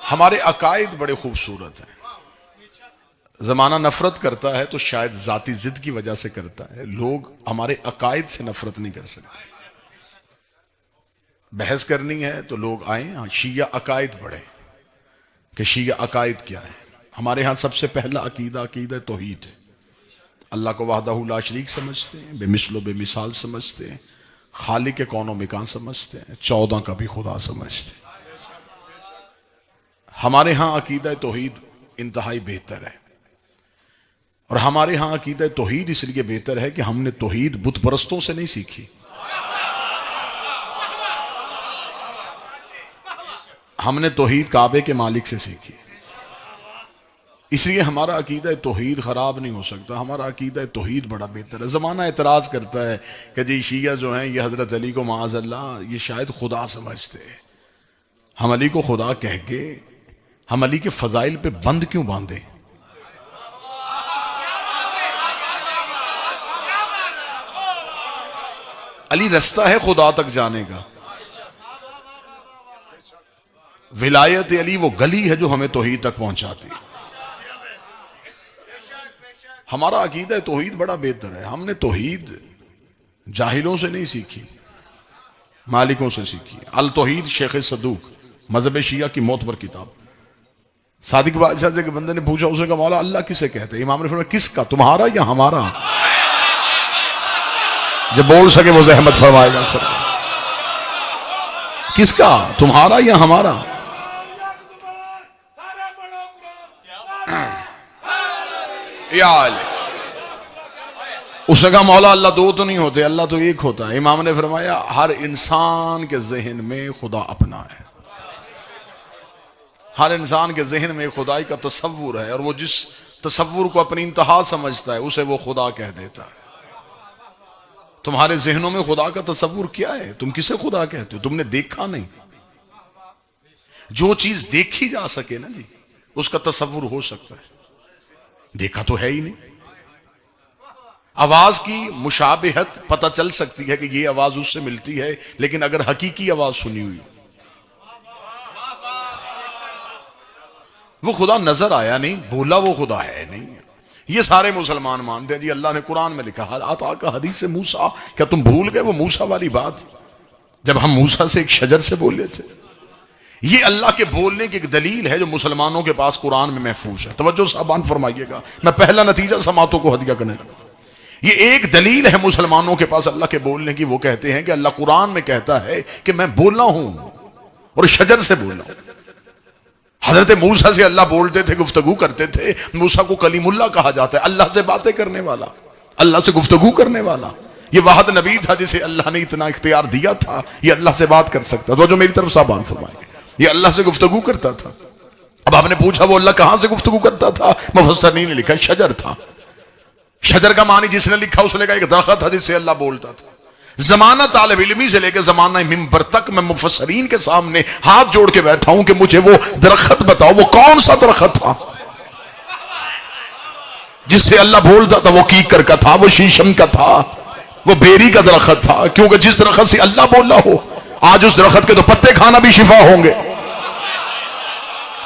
हमारे अकायद बड़े खूबसूरत हैं। जमाना नफरत करता है तो शायद जाती जिद की वजह से करता है। लोग हमारे अकायद से नफरत नहीं कर सकते। बहस करनी है तो लोग आए, हाँ शिया अकायद पढ़े कि शिया अकायद क्या है। हमारे यहां सबसे पहला अकीदा तौहीद है। अल्लाह को वहदहू ला शरीक समझते हैं, बेमिसलो बेमिसाल समझते हैं, खालिक के कौनो मिकान समझते हैं, 14 का भी खुदा समझते हैं। हमारे यहां अकीदा तौहीद इंतहाई बेहतर है। और हमारे यहां अकीदा तौहीद इसलिए बेहतर है कि हमने तौहीद बुत परस्तों से नहीं सीखी, हमने तौहीद काबे के मालिक से सीखी। इसलिए हमारा अकीदा तौहीद खराब नहीं हो सकता। हमारा अकीदा तौहीद बड़ा बेहतर है। जमाना एतराज करता है कि जी शिया जो हैं ये हजरत अली को माअज़ल्लाह ये शायद खुदा समझते हैं। हम अली को खुदा कह के हम अली के फजाइल पे बंद क्यों बांधे? अली रास्ता है खुदा तक जाने का। विलायत अली वो गली है जो हमें तौहीद तक पहुंचाती है। हमारा अकीदा तौहीद बड़ा बेहतर है। हमने तौहीद जाहिलों से नहीं सीखी, मालिकों से सीखी। अल तौहीद शेख सदूक मजहब शिया की मोतबर किताब। सादिक बादशाह से के बंदे ने पूछा, उसे कहा मौला अल्लाह किसे कहते हैं? इमाम ने फरमाया किसका, तुम्हारा या हमारा? जब बोल सके वो ज़हमत फरमाएगा सर। किसका, तुम्हारा या हमारा? उसने कहा मौला अल्लाह दो तो नहीं होते, अल्लाह तो एक होता है। इमाम ने फरमाया हर इंसान के जहन में खुदा अपना है। हर इंसान के जहन में खुदाई का तसव्वुर है और वो जिस तसव्वुर को अपनी इंतहा समझता है उसे वो खुदा कह देता है। तुम्हारे जहनों में खुदा का तसव्वुर क्या है? तुम किसे खुदा कहते हो? तुमने देखा नहीं। जो चीज देखी जा सके ना जी उसका तसव्वुर हो सकता है, देखा तो है ही नहीं। आवाज की मुशाबिहत पता चल सकती है कि ये आवाज उससे मिलती है, लेकिन अगर हकीकी आवाज सुनी हुई वो खुदा नजर आया नहीं, बोला वो खुदा है नहीं। ये सारे मुसलमान मानते हैं जी। अल्लाह ने कुरान में लिखा आता का हदीस से मूसा, क्या तुम भूल गए वो मूसा वाली बात जब हम मूसा से एक शजर से बोले थे? ये अल्लाह के बोलने की एक दलील है जो मुसलमानों के पास कुरान में महफूज है। तवज्जो साहबान फरमाइएगा, मैं पहला नतीजा समातों को हदिया करने लगा। ये एक दलील है मुसलमानों के पास अल्लाह के बोलने की। वो कहते हैं कि अल्लाह कुरान में कहता है कि मैं बोला हूं और शजर से बोला। हजरत मूसा से अल्लाह बोलते थे, गुफ्तगू करते थे। मूसा को कलीमुल्लाह कहा जाता है, अल्लाह से बातें करने वाला, अल्लाह से गुफ्तगू करने वाला। ये वाहद नबी था जिसे अल्लाह ने इतना इख्तियार दिया था, ये अल्लाह से बात कर सकता था। जो मेरी तरफ साबान फरमाएंगे, ये अल्लाह से गुफ्तगू करता था। अब आपने पूछा वो अल्लाह कहां से गुफ्तगू करता था? मुफस्सिरीन ने लिखा शजर था। शजर का मानी जिसने लिखा उसने कहा एक दरख्त था जिससे अल्लाह बोलता था। जमाना तालिब इल्मी से लेकर जमाना मिंबर तक मैं मुफस्सिरीन के सामने हाथ जोड़ के बैठा हूं कि मुझे वो दरख्त बताओ, वो कौन सा दरख्त था जिससे अल्लाह बोलता था? वो कीकर का था, वो शीशम का था, वो बेरी का दरख्त था। क्योंकि जिस दरख्त से अल्लाह बोला हो, आज उस दरख्त के तो पत्ते खाना भी शिफा होंगे,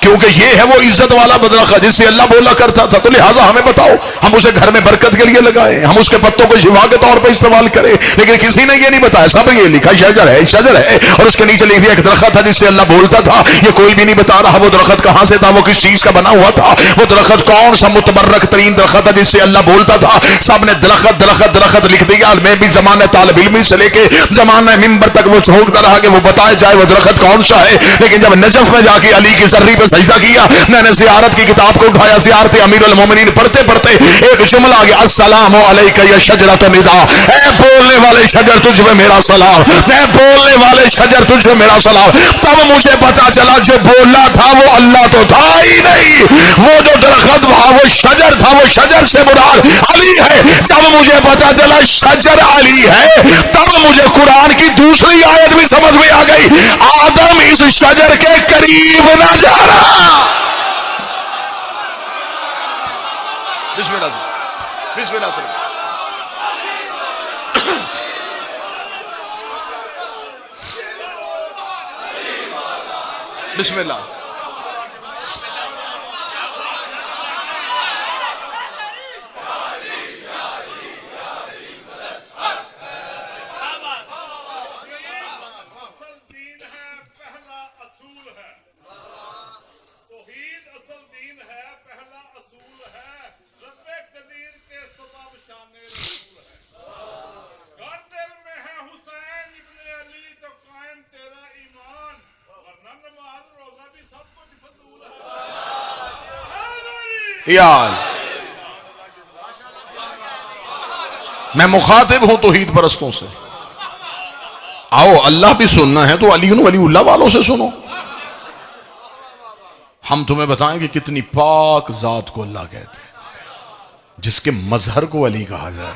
क्योंकि ये है वो इज्जत वाला दरख्त जिससे अल्लाह बोला करता था। तो लिहाजा हमें बताओ, हम उसे घर में बरकत के लिए लगाए, हम उसके पत्तों को शिफा के तौर पर इस्तेमाल करें। लेकिन किसी ने ये नहीं बताया, सब ये लिखा शजर है, शजर है, और उसके नीचे लिख दिया एक दरख्त था जिससे अल्लाह बोलता था। ये कोई भी नहीं बता रहा वो दरख्त कहां से था, वो किस चीज का बना हुआ था, वो दरख्त कौन सा मुतबर्रक तरीन दरख्त था जिससे अल्लाह बोलता था। सब ने दरख्त दरख्त दरख्त लिख दिया। मैं भी जमाने तालिब इल्मी से लेके जमाने मिंबर तक वो छोड़ता रहा कि वो बताया जाए वो दरख्त कौन सा है। लेकिन जब नजफ में जाके अली की सर्री पर सजदा किया, मैंने ज़ियारत की किताब को उठाया, ज़ियारत अमीरुल मोमिनीन पढ़ते पढ़ते एक जुमला आ गया, अस्सलामु अलैका या शजरत निदा। ए बोलने वाले शजर तुझ पे मेरा सलाम, ए बोलने वाले शजर तुझ पे मेरा सलाम। तब मुझे पता चला जो बोला था वो अल्लाह तो था ही नहीं, वो जो दरख्त था वो शजर था, वो शजर से मुराद अली है। जब मुझे पता चला शजर अली है, तब मुझे कुरान की दूसरी आयत भी समझ में आ गई, आदम इस शजर के करीब न जा रहा। बिस्मिल्लाह बिस्मिल्लाह से बिस्मिल्लाह यार मैं मुखातिब हूं तौहीद परस्तों से। आओ अल्लाह भी सुनना है तो अली वलीउल्लाह वालों से सुनो। हम तुम्हें बताएं कि कितनी पाक जात को अल्लाह कहते हैं, जिसके मजहर को अली कहा जाए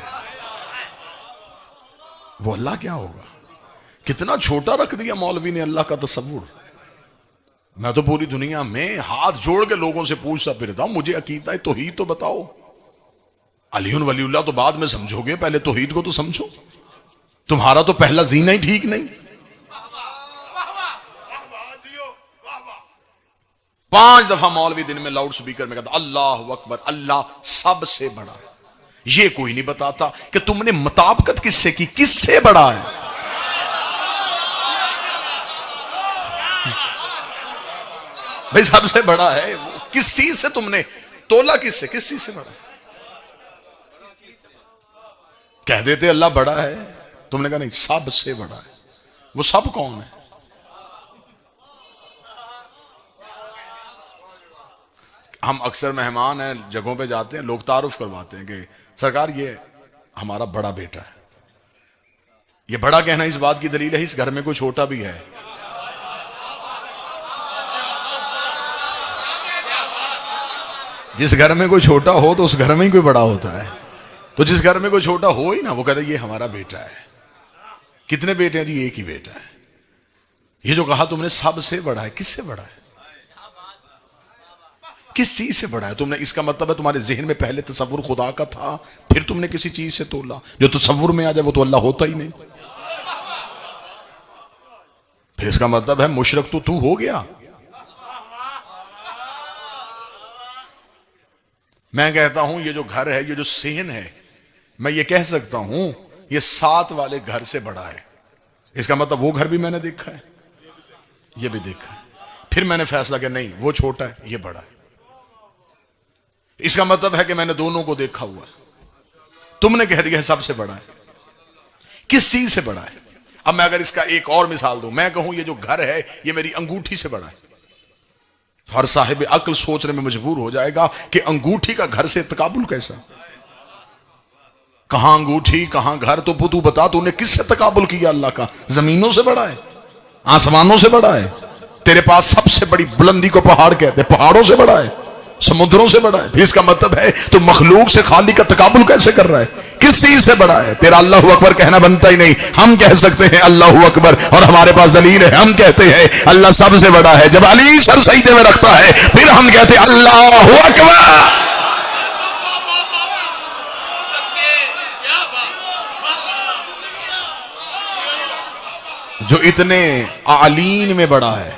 वो अल्लाह क्या होगा। कितना छोटा रख दिया मौलवी ने अल्लाह का तसव्वुर। मैं तो पूरी दुनिया में हाथ जोड़ के लोगों से पूछता फिरता हूं, मुझे अकीदा तौहीद तो बताओ। अली वलीउल्लाह तो बाद में समझोगे, पहले तौहीद को तो समझो। तुम्हारा तो पहला जीना ही ठीक नहीं। 5 दफा मौलवी दिन में लाउड स्पीकर में कहता अल्लाह अकबर, अल्लाह सबसे बड़ा है। ये कोई नहीं बताता कि तुमने मुताबिकत किससे की, किससे बड़ा है। भाई सबसे बड़ा है, किस चीज से तुमने तोला, किससे, किस चीज से बड़ा है। कह देते अल्लाह बड़ा है, तुमने कहा नहीं सबसे बड़ा है। वो सब कौन है? हम अक्सर मेहमान हैं, जगहों पे जाते हैं, लोग तारुफ करवाते हैं कि सरकार ये हमारा बड़ा बेटा है। ये बड़ा कहना इस बात की दलील है इस घर में कोई छोटा भी है। जिस घर में कोई छोटा हो तो उस घर में ही कोई बड़ा होता है। तो जिस घर में कोई छोटा हो ही ना, वो कहता है ये हमारा बेटा है। कितने बेटे हैं जी? एक ही बेटा है। ये जो कहा तुमने सबसे बड़ा है, किससे बड़ा है, किस चीज से बड़ा है? तुमने, इसका मतलब है तुम्हारे जहन में पहले तसव्वुर खुदा का था, फिर तुमने किसी चीज से तोला। जो तसव्वुर में आ जाए वो तो अल्लाह होता ही नहीं। फिर इसका मतलब है मुशरक तो तू हो गया। मैं कहता हूं ये जो घर है, ये जो सेहन है, मैं ये कह सकता हूं ये 7 वाले घर से बड़ा है। इसका मतलब वो घर भी मैंने देखा है, ये भी देखा है। फिर मैंने फैसला किया नहीं वो छोटा है, ये बड़ा है। इसका मतलब है कि मैंने दोनों को देखा हुआ है। तुमने कह दिया है सबसे बड़ा है, किस चीज से बड़ा है? अब मैं अगर इसका एक और मिसाल दूं, मैं कहूं ये जो घर है ये मेरी अंगूठी से बड़ा है। हर साहिब अक्ल सोचने में मजबूर हो जाएगा कि अंगूठी का घर से तकाबुल कैसा? कहां अंगूठी कहां घर? तो तू बता, तूने किससे तकाबुल किया? अल्लाह का। जमीनों से बड़ा है, आसमानों से बड़ा है। तेरे पास सबसे बड़ी बुलंदी को पहाड़ कहते हैं, पहाड़ों से बड़ा है, समुद्रों से बड़ा है। फिर इसका मतलब है तो मखलूक से खाली का तकाबुल कैसे कर रहा है? किस चीज से बड़ा है? तेरा अल्लाहु अकबर कहना बनता ही नहीं। हम कह सकते हैं अल्लाहु अकबर और हमारे पास दलील है, हम कहते हैं अल्लाह सबसे बड़ा है। जब अली सर सजदे में रखता है फिर हम कहते हैं अल्लाहु अकबर। जो इतने आलीन में बड़ा है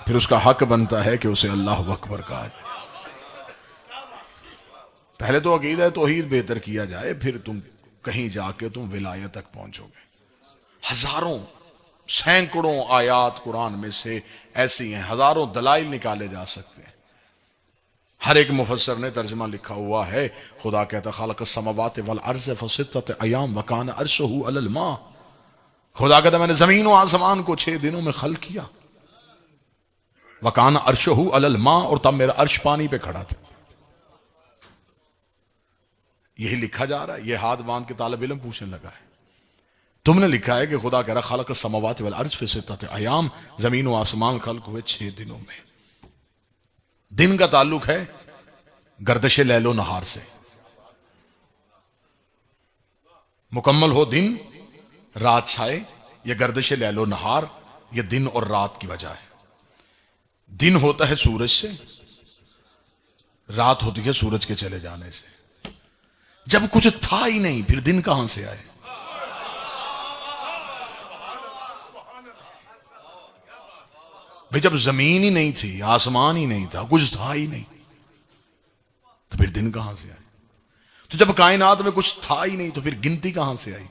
फिर उसका हक बनता है कि उसे अल्लाह अकबर कहा जाए। पहले तो अकीदा तौहीद बेहतर किया जाए, फिर तुम कहीं जाके तुम विलायत तक पहुंचोगे। हजारों सैकड़ों आयात कुरान में से ऐसी हैं, हजारों दलाइल निकाले जा सकते हैं। हर एक मुफस्सर ने तर्जुमा लिखा हुआ है। खुदा कहता खलक़ अस्समावाति वल अर्ज़ फ़ी सित्तति अय्याम व कान अर्शुहु अलल मा। खुदा कहता मैंने जमीन और आसमान को 6 दिनों में खल्क़ किया। वकान अर्शहु अलल मा, और तब मेरा अर्श पानी पे खड़ा था। यही लिखा जा रहा है। यह हाथ बांध के तालिब इल्म पूछने लगा है। तुमने लिखा है कि खुदा कह रहा खलक़ अस्समावाति वल अर्ज़ फ़ी सित्तति अय्याम, जमीन और आसमान खल्क़ हुए 6 दिनों में। दिन का ताल्लुक है गर्दिश लैलो नहार से। मुकम्मल हो दिन, रात छाए, यह गर्दिश लैलो नहार, यह दिन और रात की वजह है। दिन होता है सूरज से, रात होती है सूरज के चले जाने से। जब कुछ था ही नहीं फिर दिन कहां से आए? भाई जब जमीन ही नहीं थी, आसमान ही नहीं था, कुछ था ही नहीं, तो फिर दिन कहां से आए? तो जब कायनात में कुछ था ही नहीं तो फिर गिनती कहां से आई?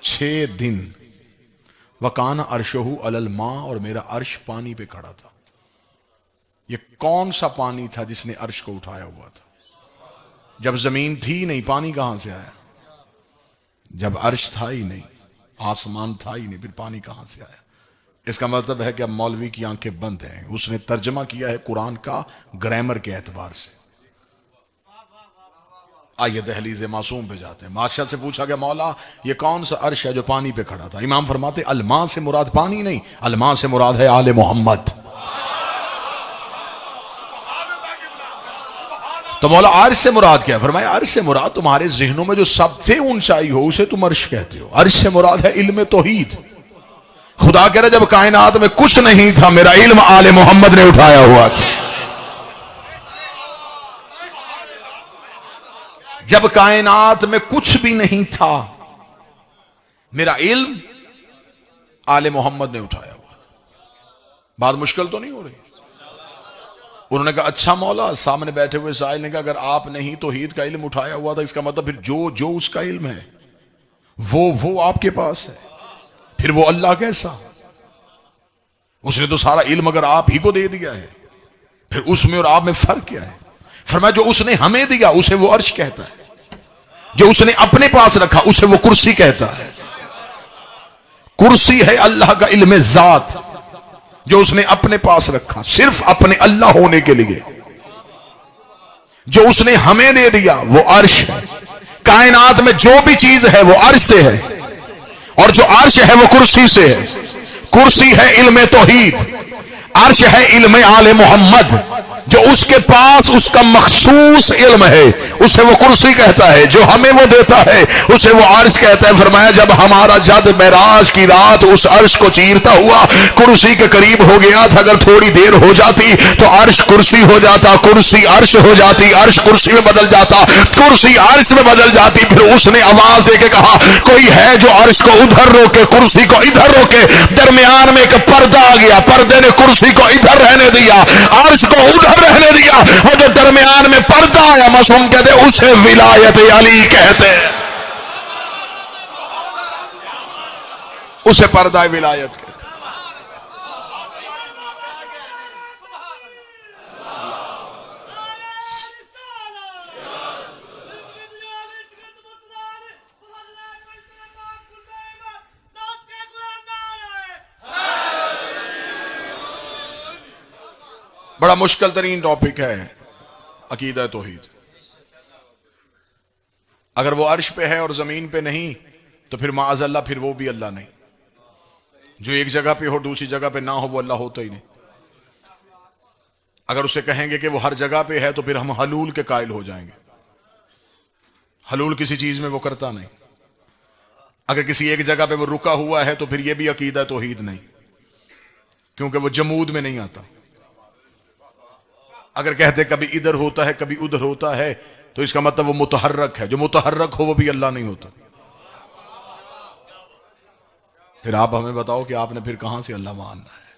6 दिन। वकान अर्शहु अलल मा, और मेरा अर्श पानी पे खड़ा था। ये कौन सा पानी था जिसने अर्श को उठाया हुआ था? जब जमीन थी नहीं पानी कहां से आया? जब अर्श था ही नहीं, आसमान था ही नहीं, फिर पानी कहां से आया? इसका मतलब है कि अब मौलवी की आंखें बंद हैं। उसने तर्जमा किया है कुरान का ग्रामर के एतबार से। आइए दहलीज़े मासूम पे जाते हैं। बादशाह से पूछा गया, मौला ये कौन सा अर्श है जो पानी पे खड़ा था? इमाम फरमाते अलमा से मुराद पानी नहीं, अलमा से मुराद है आले मोहम्मद। तो मौला अर्श से मुराद क्या है? फरमाया अर्श से मुराद तुम्हारे जहनों में जो सबसे ऊंचाई हो उसे तुम अर्श कहते हो। अर्श से मुराद है इल्म तौहीद। खुदा कह रहा जब कायनात में कुछ नहीं था मेरा इल्म आले मोहम्मद ने उठाया हुआ था। जब कायनात में कुछ भी नहीं था मेरा इल्म आले मोहम्मद ने उठाया हुआ। बात मुश्किल तो नहीं हो रही। उन्होंने कहा अच्छा मौला, सामने बैठे हुए साहिल ने कहा अगर आपने ही तौहीद का इल्म उठाया हुआ था, इसका मतलब फिर जो जो उसका इल्म है वो आपके पास है, फिर वो अल्लाह कैसा? उसने तो सारा इल्म अगर आप ही को दे दिया है, फिर उसमें और आप में फर्क क्या है? फरमाया जो उसने हमें दिया उसे वो अर्श कहता है, जो उसने अपने पास रखा उसे वो कुर्सी कहता है। कुर्सी है अल्लाह का इल्म जात जो उसने अपने पास रखा सिर्फ अपने अल्लाह होने के लिए। जो उसने हमें दे दिया वो अर्श है। कायनात में जो भी चीज है वो अर्श से है, और जो अर्श है वो कुर्सी से है। कुर्सी है इल्म तौहीद, अर्श है इल्म आले मोहम्मद। जो उसके पास उसका मखसूस इल्म है उसे वो कुर्सी कहता है, जो हमें वो देता है उसे वो अर्श कहता है। फरमाया जब हमारा जद मेराज की रात उस अर्श को चीरता हुआ कुर्सी के करीब हो गया था, अगर थोड़ी देर हो जाती तो अर्श कुर्सी हो जाता, कुर्सी अर्श हो जाती, अर्श कुर्सी में बदल जाता, कुर्सी अर्श में बदल जाती। फिर उसने आवाज देके कहा कोई है जो अर्श को उधर रोके, कुर्सी को इधर रोके। दरमियान में एक पर्दा आ गया, पर्दे ने कुर्सी को इधर रहने दिया, अर्श को उधर रहने दिया, और जो दरमियान में पर्दा आया मासूम कहते उसे विलायत अली कहते हैं, उसे पर्दा विलायत कहते हैं। बड़ा मुश्किल तरीन टॉपिक है अकीदा तौहीद। अगर वो अर्श पे है और जमीन पे नहीं तो फिर माअज़ल्लाह फिर वो भी अल्लाह नहीं। जो एक जगह पे हो दूसरी जगह पे ना हो वो अल्लाह होता ही नहीं। अगर उसे कहेंगे कि वो हर जगह पे है तो फिर हम हलूल के कायल हो जाएंगे। हलूल किसी चीज में वो करता नहीं। अगर किसी एक जगह पे वो रुका हुआ है तो फिर ये भी अकीदा तौहीद नहीं, क्योंकि वो जमूद में नहीं आता। अगर कहते कभी इधर होता है कभी उधर होता है तो इसका मतलब वो मुतहर्रक है। जो मुतहर्रक हो वो भी अल्लाह नहीं होता। फिर आप हमें बताओ कि आपने फिर कहां से अल्लाह मानना है?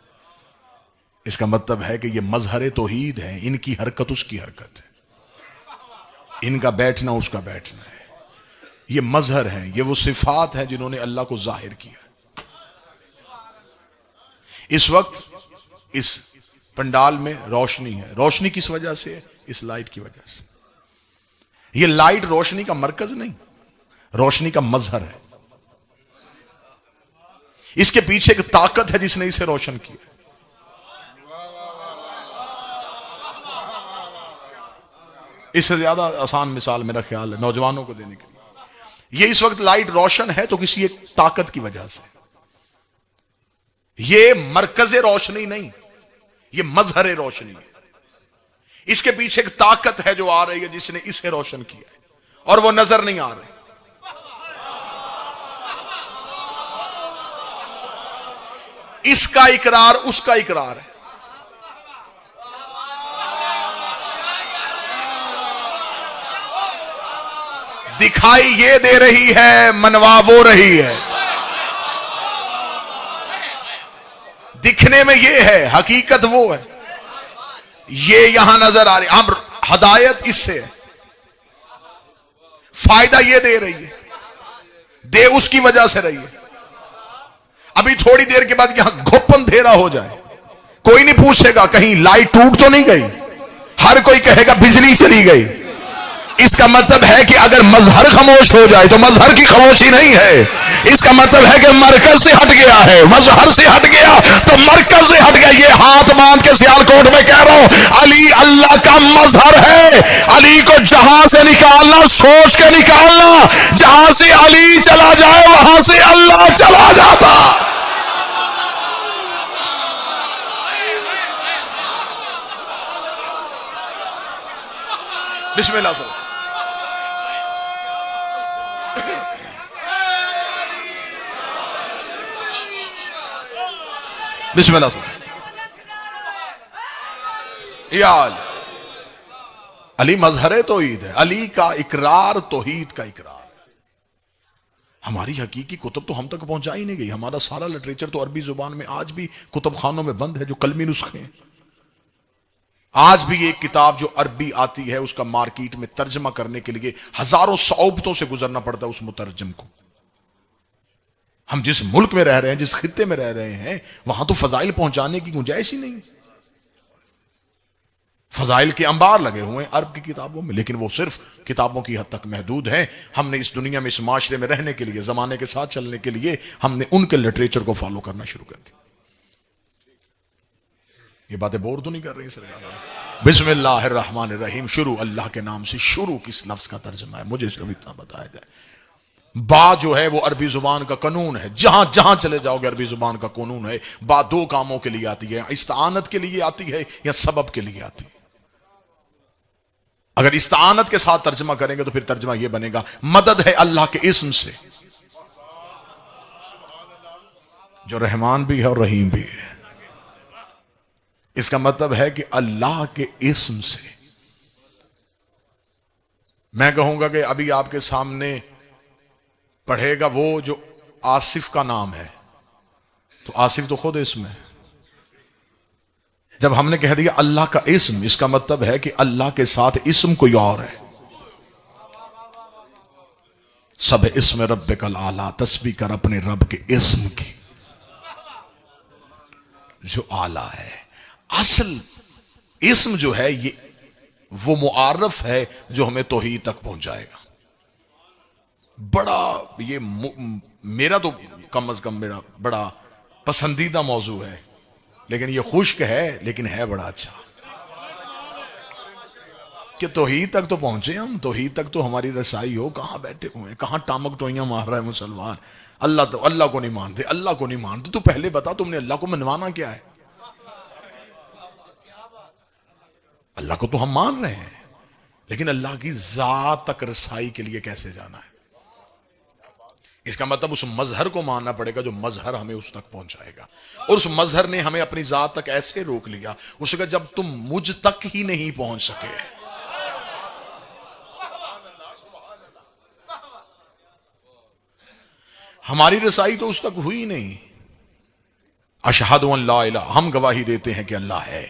इसका मतलब है कि ये मजहर तौहीद है, इनकी हरकत उसकी हरकत है, इनका बैठना उसका बैठना है। ये मजहर है, ये वो सिफात है जिन्होंने अल्लाह को जाहिर किया। इस वक्त इस पंडाल में रोशनी है। रोशनी किस वजह से है? इस लाइट की वजह से। ये लाइट रोशनी का मरकज नहीं, रोशनी का मजहर है। इसके पीछे एक ताकत है जिसने इसे रोशन किया। इससे ज्यादा आसान मिसाल मेरा ख्याल है नौजवानों को देने के लिए। ये इस वक्त लाइट रोशन है तो किसी एक ताकत की वजह से। ये मरकज रोशनी नहीं, ये मजहर रोशनी है। इसके पीछे एक ताकत है जो आ रही है जिसने इसे रोशन किया है, और वो नजर नहीं आ रही। इसका इकरार उसका इकरार है। दिखाई ये दे रही है, मनवा वो रही है। दिखने में ये है, हकीकत वो है। ये यहां नजर आ रही। अब हदायत इससे है, फायदा ये दे रही है, दे उसकी वजह से रही है। अभी थोड़ी देर के बाद यहां घुप अंधेरा हो जाए, कोई नहीं पूछेगा कहीं लाइट टूट तो नहीं गई, हर कोई कहेगा बिजली चली गई। इसका मतलब है कि अगर मजहर खामोश हो जाए तो मजहर की खामोशी नहीं है। इसका मतलब है कि मरकज से हट गया है, मजहर से हट गया तो मरकज से हट गया। ये हाथ बांध के सियालकोट में कह रहा हूं, अली अल्लाह का मजहर है। अली को जहां से निकालना सोच के निकालना, जहां से अली चला जाए वहां से अल्लाह चला जाता। बिस्मिल्लाह सर। बिस्मिल्लाह सर। यार अली मजहर तौहीद है, अली का इकरार तौहीद का इकरार। हमारी हकीकी कुतुब तो हम तक पहुंचा ही नहीं गई। हमारा सारा लिटरेचर तो अरबी जुबान में आज भी कुतुब खानों में बंद है, जो कलमी नुस्खे हैं। आज भी एक किताब जो अरबी आती है उसका मार्केट में तर्जमा करने के लिए हजारों सौबतों से गुजरना पड़ता है उस मुतरजम को। हम जिस मुल्क में रह रहे हैं, जिस खित्ते में रह रहे हैं, वहां तो फजाइल पहुंचाने की गुंजाइश ही नहीं। फजाइल के अंबार लगे हुए हैं अरब की किताबों में, लेकिन वो सिर्फ किताबों की हद तक महदूद हैं। हमने इस दुनिया में, इस माशरे में रहने के लिए, जमाने के साथ चलने के लिए हमने उनके लिटरेचर को फॉलो करना शुरू कर दिया। ये बातें बोर तो नहीं कर रही सरकार? बिस्मिल्लाहिर्रहमानिर्रहीम। शुरू अल्लाह के नाम से। शुरू किस लफ्ज का तर्जमा है मुझे सिर्फ इतना बताया जाए। बा जो है वो अरबी जुबान का कानून है। जहां जहां चले जाओगे अरबी जुबान का कानून है। बा दो कामों के लिए आती है, इस्तानत के लिए आती है या सबब के लिए आती है। अगर इस्तानत के साथ तर्जमा करेंगे तो फिर तर्जमा यह बनेगा, मदद है अल्लाह के इस्म से, जो रहमान भी है और रहीम भी है। इसका मतलब है कि अल्लाह के इस्म से। मैं कहूंगा कि अभी आपके सामने पढ़ेगा वो जो आसिफ का नाम है, तो आसिफ तो खुद इस्म है। जब हमने कह दिया अल्लाह का इस्म, इसका मतलब है कि अल्लाह के साथ इस्म कोई और है। सब इस्म रब्बिकल आला, तस्बीह कर अपने रब के इस्म की जो आला है। असल इस्म जो है ये वो मुआरफ है जो हमें तौहीद तक पहुंचाएगा। बड़ा ये मेरा तो कम अज कम मेरा बड़ा पसंदीदा मौजू है, लेकिन ये खुश्क है, लेकिन है बड़ा अच्छा कि तौहीद तक तो पहुंचे हम। तौहीद तक तो हमारी रसाई हो। कहां बैठे हुए हैं, कहां टामक टोइयां मार रहा है मुसलमान। अल्लाह तो अल्लाह को नहीं मानते, अल्लाह को नहीं मानते। तू पहले बता तुमने अल्लाह को मनवाना क्या है? अल्लाह को तो हम मान रहे हैं, लेकिन अल्लाह की जात तक रसाई के लिए कैसे जाना है? इसका मतलब उस मजहर को मानना पड़ेगा जो मजहर हमें उस तक पहुंचाएगा। और उस मजहर ने हमें अपनी जात तक ऐसे रोक लिया, उसका जब तुम मुझ तक ही नहीं पहुंच सके। हमारी रसाई तो उस तक हुई नहीं। अशहदु अन ला इलाहा, हम गवाही देते हैं कि अल्लाह है।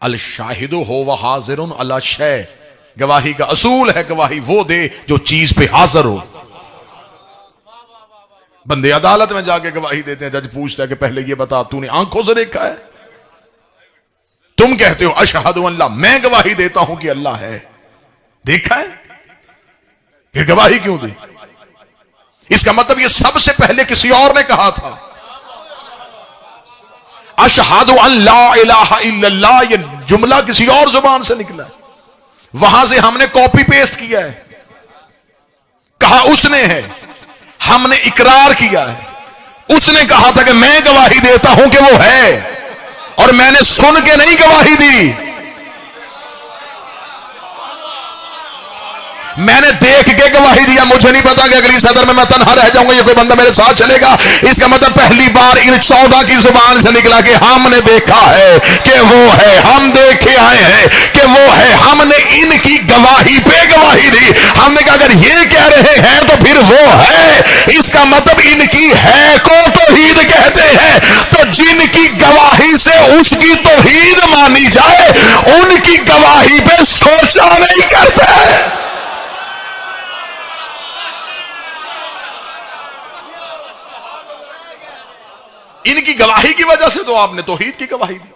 अल शाहिदु हो व हाजिरुन अला शै, गवाही का असूल है गवाही वो दे जो चीज पे हाजिर हो। बंदे अदालत में जाके गवाही देते हैं, जज पूछता है कि पहले ये बता तूने आंखों से देखा है? तुम कहते हो अशहदु अन ला, मैं गवाही देता हूं कि अल्लाह है, देखा है? फिर गवाही क्यों दी? इसका मतलब ये सबसे पहले किसी और ने कहा था। अशहदु अन ला इलाहा इल्लल्लाह, ये जुमला किसी और जुबान से निकला है, वहां से हमने कॉपी पेस्ट किया है। कहा उसने है, हमने इकरार किया है। उसने कहा था कि मैं गवाही देता हूं कि वो है, और मैंने सुन के नहीं गवाही दी, मैंने देख के गवाही दिया। मुझे नहीं पता कि अगली सदर में मैं तन्हा रह जाऊंगा, ये कोई बंदा मेरे साथ चलेगा। इसका मतलब पहली बार इन 14 की जुबान से निकला कि हमने देखा है कि वो है, हम देखे आए हैं कि वो है। हमने इनकी गवाही पे गवाही दी। हमने कहा अगर ये कह रहे हैं तो फिर वो है। इसका मतलब इनकी है को तौहीद कहते हैं। तो जिनकी गवाही से उसकी तौहीद मानी जाए, उनकी गवाही पे सोचा नहीं करते। इनकी गवाही की वजह से तो आपने तौहीद की गवाही दी।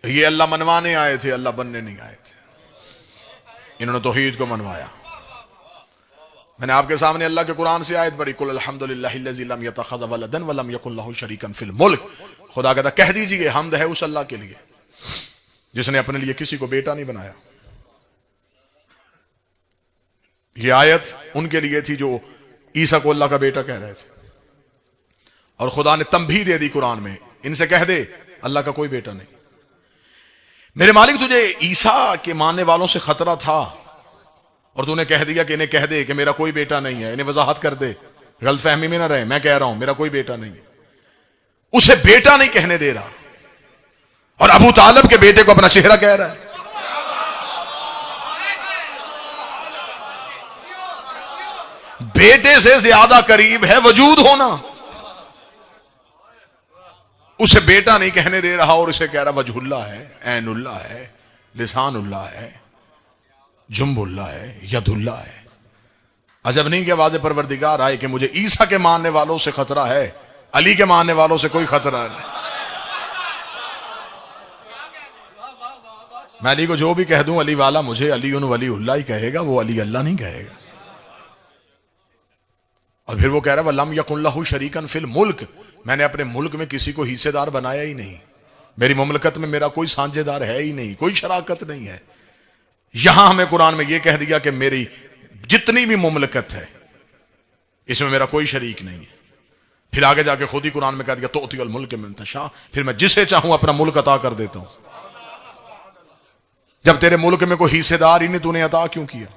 ये अल्लाह मनवाने आए थे, अल्लाह बनने नहीं आए थे। इन्होंने तौहीद को मनवाया। मैंने आपके सामने अल्लाह के कुरान से आयत पढ़ी, कुल अल्हम्दुलिल्लाहिल्लज़ी लम यत्तखिज़ वलदन व लम यकुन लहू शरीकन फिल मुल्क। खुदा कहता कह दीजिए हम्द है उस अल्लाह के लिए जिसने अपने लिए किसी को बेटा नहीं बनाया। यह आयत उनके लिए थी जो ईसा को अल्लाह का बेटा कह रहे थे, और खुदा ने तंबीह दे दी कुरान में, इनसे कह दे अल्लाह का कोई बेटा नहीं। मेरे मालिक तुझे ईसा के मानने वालों से खतरा था और तूने कह दिया कि इन्हें कह दे कि मेरा कोई बेटा नहीं है, इन्हें वजाहत कर दे, गलतफहमी में ना रहे, मैं कह रहा हूं मेरा कोई बेटा नहीं है। उसे बेटा नहीं कहने दे रहा और अबू तालिब के बेटे को अपना चेहरा कह रहा है। बेटे से ज्यादा करीब है वजूद होना, उसे बेटा नहीं कहने दे रहा और उसे कह रहा वजहुल्लाह है, ऐनुल्लाह है, लिसानुल्लाह है, जुम्बुल्लाह है, यदुल्लाह है। अजब नहीं कि वादे परवरदिगार आए कि मुझे ईसा के मानने वालों से खतरा है, अली के मानने वालों से कोई खतरा नहीं। मैं अली को जो भी कह दूं अली वाला मुझे अली उन वलीउल्लाह ही कहेगा, वो अली अल्लाह नहीं कहेगा। और फिर वो कह रहा है वलम यकुन लहू शरीकन फिल मुल्क, मैंने अपने मुल्क में किसी को हिस्सेदार बनाया ही नहीं, मेरी मुमलकत में मेरा कोई साझेदार है ही नहीं, कोई शराकत नहीं है। यहां हमें कुरान में यह कह दिया कि मेरी जितनी भी मुमलकत है इसमें मेरा कोई शरीक नहीं है। फिर आगे जाके खुद ही कुरान में कह दिया तोतिल मुल्क मिन तशा, फिर मैं जिसे चाहूं अपना मुल्क अता कर देता हूं। जब तेरे मुल्क में कोई हिस्सेदार ही नहीं, तूने अता क्यों किया?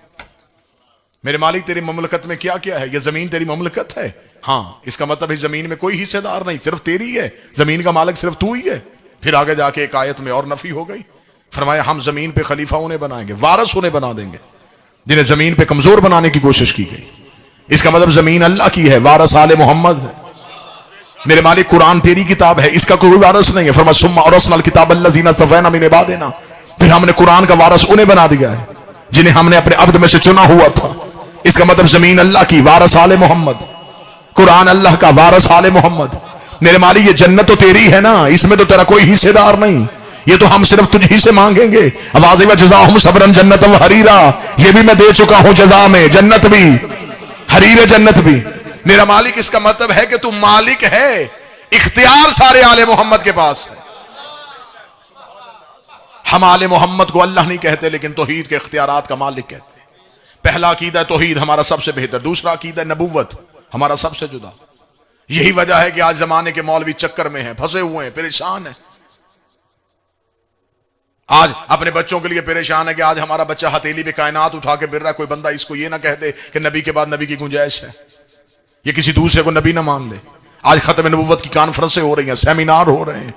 मेरे मालिक तेरी मुमलकत में क्या क्या है? यह जमीन तेरी मुमलकत है, हाँ, इसका मतलब इस जमीन में कोई हिस्सेदार नहीं, सिर्फ तेरी है, जमीन का मालिक सिर्फ तू ही है। फिर आगे जाके एक आयत में और नफी हो गई, फरमाया हम जमीन पे खलीफा उन्हें बनाएंगे, वारस उन्हें बना देंगे जिन्हें जमीन पे कमजोर बनाने की कोशिश की गई। इसका मतलब जमीन अल्लाह की है, वारस आले मोहम्मद है। मेरे मालिक कुरान तेरी किताब है, इसका कोई वारस नहीं है। फरमाया सुम्मा औरसनल किताब अल्लज़ीना सफ़ैना मिन इबादिना, फिर हमने कुरान का वारस उन्हें बना दिया है जिन्हें हमने अपने अब्द में से चुना हुआ था। इसका मतलब जमीन अल्लाह की, वारस आले मोहम्मद, कुरान अल्लाह का, वारस आले मोहम्मद। मेरे मालिक ये जन्नत तो तेरी है ना, इसमें तो तेरा कोई हिस्सेदार नहीं, ये तो हम सिर्फ तुझ ही से मांगेंगे। आवाज़ व जज़ाहुम सबरन जन्नत व हरीरा, ये भी मैं दे चुका हूं जजा में, जन्नत भी, हरीर जन्नत भी। मेरा मालिक इसका मतलब है कि तू मालिक है, इख्तियार सारे आले मोहम्मद के पास है। हम आले मोहम्मद को अल्लाह नहीं कहते लेकिन तौहीद के इख्तियारात का मालिक कहते हैं। पहला अकीदा तौहीद हमारा सबसे बेहतर, दूसरा अकीदा नबुव्वत हमारा सबसे जुदा। यही वजह है कि आज जमाने के मौलवी चक्कर में हैं, फंसे हुए हैं, परेशान हैं। आज अपने बच्चों के लिए परेशान है कि आज हमारा बच्चा हथेली पे कायनात उठा के फिर रहा है, कोई बंदा इसको ये ना कह दे कि नबी के बाद नबी की गुंजाइश है, ये किसी दूसरे को नबी ना मान ले। आज खत्म नबुव्वत की कॉन्फ्रेंसें हो रही हैं, सेमिनार हो रहे हैं।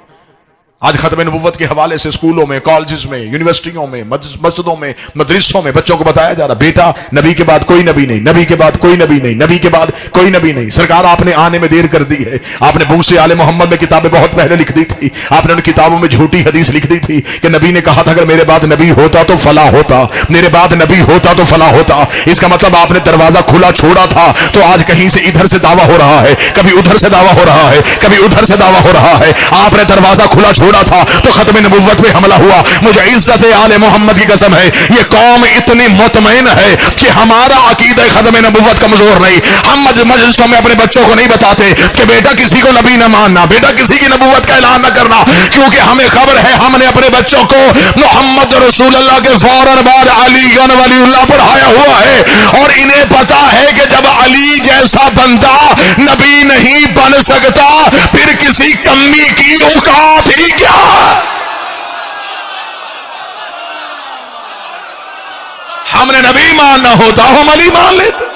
आज खत्म नबुव्वत के हवाले से स्कूलों में, कॉलेजेस में, यूनिवर्सिटियों में, मस्जिदों में, मदरसों में बच्चों को बताया जा रहा, बेटा नबी के बाद कोई नबी नहीं, नबी के बाद कोई नबी नहीं, नबी के बाद कोई नबी नहीं। सरकार आपने आने में देर कर दी है, आपने बहुत से आले मोहम्मद में किताबें बहुत पहले लिख दी थी, आपने उन किताबों में झूठी हदीस लिख दी थी कि नबी ने कहा था अगर मेरे बाद नबी होता तो फला होता, मेरे बाद नबी होता तो फला होता। इसका मतलब आपने दरवाजा खुला छोड़ा था, तो आज कहीं से इधर से दावा हो रहा है, कभी उधर से दावा हो रहा है, कभी उधर से दावा हो रहा है। आपने दरवाजा खुला छोड़ा था तो खत्म नबुव्वत पे हमला हुआ। मुझे इज्जत आले मोहम्मद की कसम है, ये कौम इतनी मुतमईन है कि हमारा अकीदा खत्म नबुव्वत कमजोर नहीं। हम मजलिसों में अपने बच्चों को नहीं बताते कि बेटा किसी को नबी न मानना, बेटा किसी की नबुव्वत का ऐलान न करना, क्योंकि हमें खबर है हमने अपने बच्चों को मोहम्मद रसूलुल्लाह के फौरन बाद अली वलीउल्लाह पढ़ाया हुआ है। और इन्हें पता है कि जब अली जैसा बंदा नबी नहीं बन सकता फिर किसी कमी की औकात ही क्या। हमने नबी मानना होता हम अली मान लेते।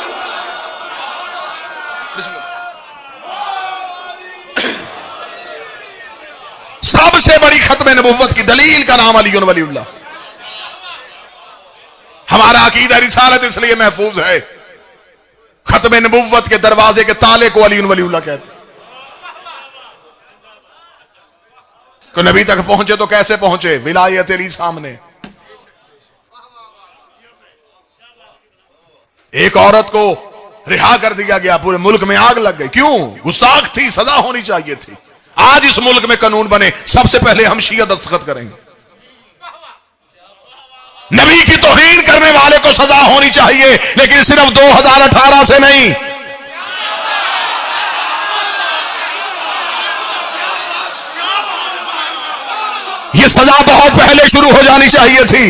सबसे बड़ी खत्म नबुव्वत की दलील का नाम अली वलीउल्लाह। हमारा अकीदा रिसालत इसलिए महफूज है, खत्म नबुव्वत के दरवाजे के ताले को अली वलीउल्लाह कहते। तो नबी तक पहुंचे तो कैसे पहुंचे? विलायत अली सामने। एक औरत को रिहा कर दिया गया, पूरे मुल्क में आग लग गई। क्यों? गुस्ताख थी, सजा होनी चाहिए थी। आज इस मुल्क में कानून बने, सबसे पहले हम शिया दस्तखत करेंगे। नबी की तौहीन करने वाले को सजा होनी चाहिए, लेकिन सिर्फ 2018 से नहीं। यह सजा बहुत पहले शुरू हो जानी चाहिए थी,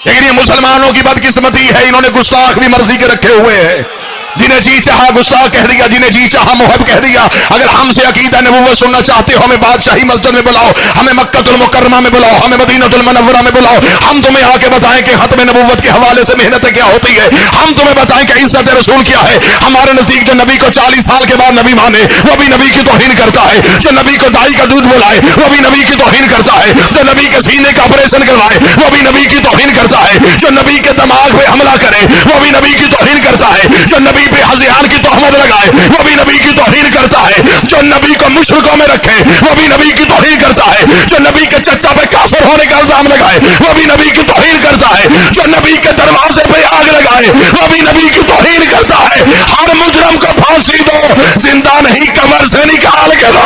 लेकिन ये मुसलमानों की बदकिस्मती है, इन्होंने गुस्ताख भी मर्जी के रखे हुए हैं। जिन्हें जी चाहा गुस्ताख कह दिया, जिन्हें जी चाहा मुहब कह दिया। अगर हमसे अकीदा नबूवत सुनना चाहते हो, हमें बादशाही मस्जिद में बुलाओ, हमें मक्कतुल मुकर्रमा में बुलाओ, हमें मदीनतुल मुनव्वरा में बुलाओ। हम तुम्हें आके बताएं कि खत्म नबूवत के हवाले से मेहनत क्या होती है। हम तुम्हें बताएं कि इज्जत रसूल क्या है। हमारे नजदीक जो नबी को 40 साल के बाद नबी माने, वो भी नबी की तौहीन करता है। जो नबी को दाई का दूध बुलाए, वो भी नबी की तौहीन करता है। जो नबी के सीने का ऑपरेशन करवाए, वो भी नबी की तौहीन करता है। जो नबी के दिमाग पे हमला करे, वो भी नबी की तौहीन करता है। जो नबी पे हज़ियान की तोहमत लगाए, वो भी नबी की तौहीन करता है। जो नबी को मुशरिकों में रखे, वो भी नबी की तौहीन करता है। जो नबी के चच्चा पे काफिर होने का इल्जाम लगाए, वो भी नबी की तौहीन करता है। जो नबी के दरवाजे पे आग लगाए, वो भी नबी की तौहीन करता है। हर मुजरम को फांसी दो, जिंदा नहीं कब्र से निकाल के दो।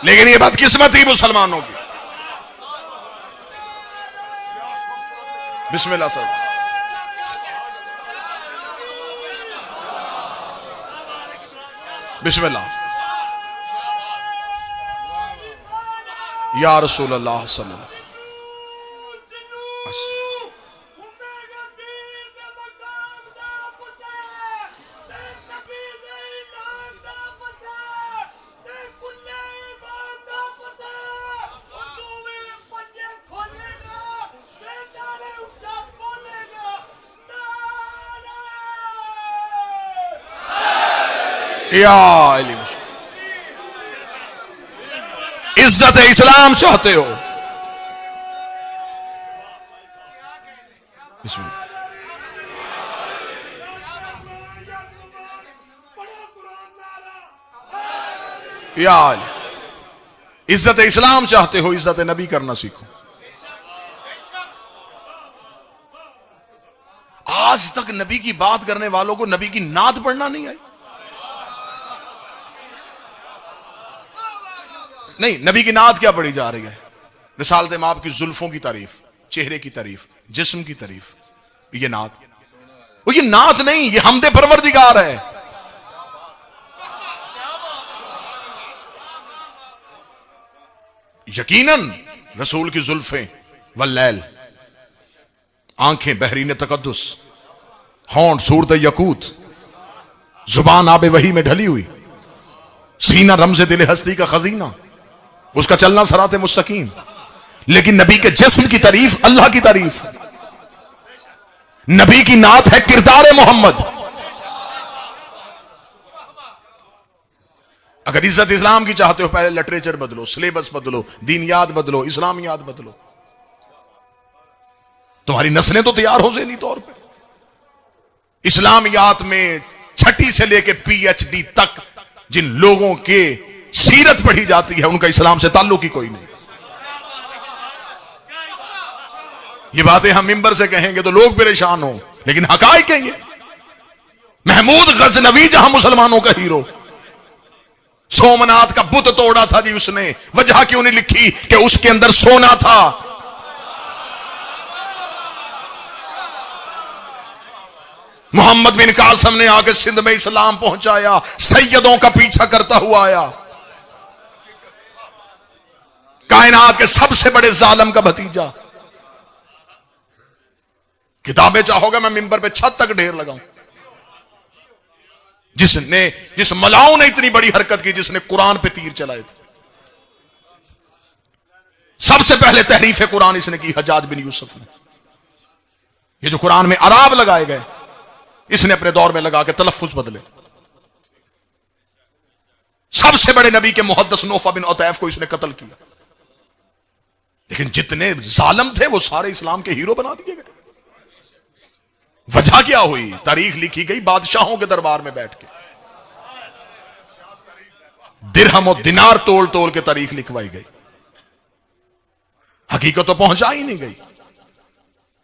लेकिन ये बदकिस्मती मुसलमानों की। बिस्मिल्लाह सर। बिस्मिल्लाह। या रसूल अल्लाह सल्लल्लाहु अलैहि वसल्लम। इज्जत इस्लाम चाहते हो, इज्जत इस्लाम चाहते हो, इज्जत नबी करना सीखो। आज तक नबी की बात करने वालों को नबी की नात पढ़ना नहीं आई। नहीं, नबी की नात क्या पढ़ी जा रही है? रिसालत माप की जुल्फों की तारीफ, चेहरे की तारीफ, जिस्म की तारीफ, ये नात। वो ये नात नहीं, ये हमदे परवरदिगार है। यकीनन रसूल की जुल्फें वल्लैल, आंखें बहरीन तकद्दुस, होंठ सूरत यकूत, जुबान आबे वही में ढली हुई, सीना रमज़े दिल हस्ती का खजीना, उसका चलना सराते मुस्तकीम। लेकिन नबी के जिस्म की तारीफ अल्लाह की तारीफ। नबी की नात है किरदार मोहम्मद। अगर इज्जत इस्लाम की चाहते हो, पहले लिटरेचर बदलो, सिलेबस बदलो, दीनियात बदलो, इस्लामियात बदलो। तुम्हारी नस्लें तो तैयार हो ज़हनी तौर पे। इस्लामियात में छठी से लेके PhD तक जिन लोगों के सीरत पढ़ी जाती है, उनका इस्लाम से ताल्लुक ही कोई नहीं। ये बातें हम मिंबर से कहेंगे तो लोग परेशान हो, लेकिन हकायक है ये। महमूद गजनवी जहां मुसलमानों का हीरो, सोमनाथ का बुत तोड़ा था जी उसने। वजह क्यों नहीं लिखी कि उसके अंदर सोना था। मोहम्मद बिन कासम ने आके सिंध में इस्लाम पहुंचाया, सैयदों का पीछा करता हुआ आया। कायनात के सबसे बड़े जालिम का भतीजा। किताबें चाहोगे मैं मिंबर पे छत तक ढेर लगाऊं। जिस मलाओं ने इतनी बड़ी हरकत की, जिसने कुरान पे तीर चलाए थे। सबसे पहले तहरीफ कुरान इसने की हज्जाज बिन यूसुफ ने। ये जो कुरान में अराब लगाए गए, इसने अपने दौर में लगा के तलफ्फुज बदले। सबसे बड़े नबी के मुहद्दिस नौफा बिन उतैफ को इसने कत्ल किया। लेकिन जितने जालिम थे वो सारे इस्लाम के हीरो बना दिए गए। वजह क्या हुई? तारीख लिखी गई बादशाहों के दरबार में बैठ के। दिरहम और दिनार तोल तोल के तारीख लिखवाई गई, हकीकत तो पहुंचा ही नहीं गई।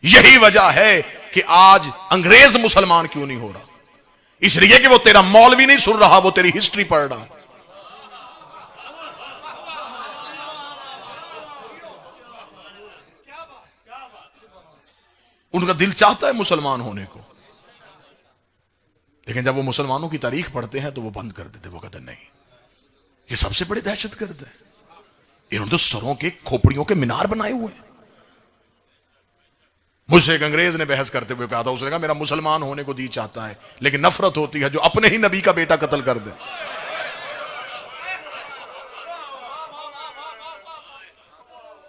यही वजह है कि आज अंग्रेज मुसलमान क्यों नहीं हो रहा, इसलिए कि वो तेरा मौलवी नहीं सुन रहा, वो तेरी हिस्ट्री पढ़ रहा। उनका दिल चाहता है मुसलमान होने को, लेकिन जब वो मुसलमानों की तारीख पढ़ते हैं तो वो बंद कर देते। वो कहते नहीं, ये सबसे बड़ी दहशतगर्द है, इन्होंने तो सरों के खोपड़ियों के मीनार बनाए हुए हैं। मुझसे एक अंग्रेज ने बहस करते हुए कहा था, उसने कहा मेरा मुसलमान होने को जी चाहता है, लेकिन नफरत होती है जो अपने ही नबी का बेटा कत्ल कर दे।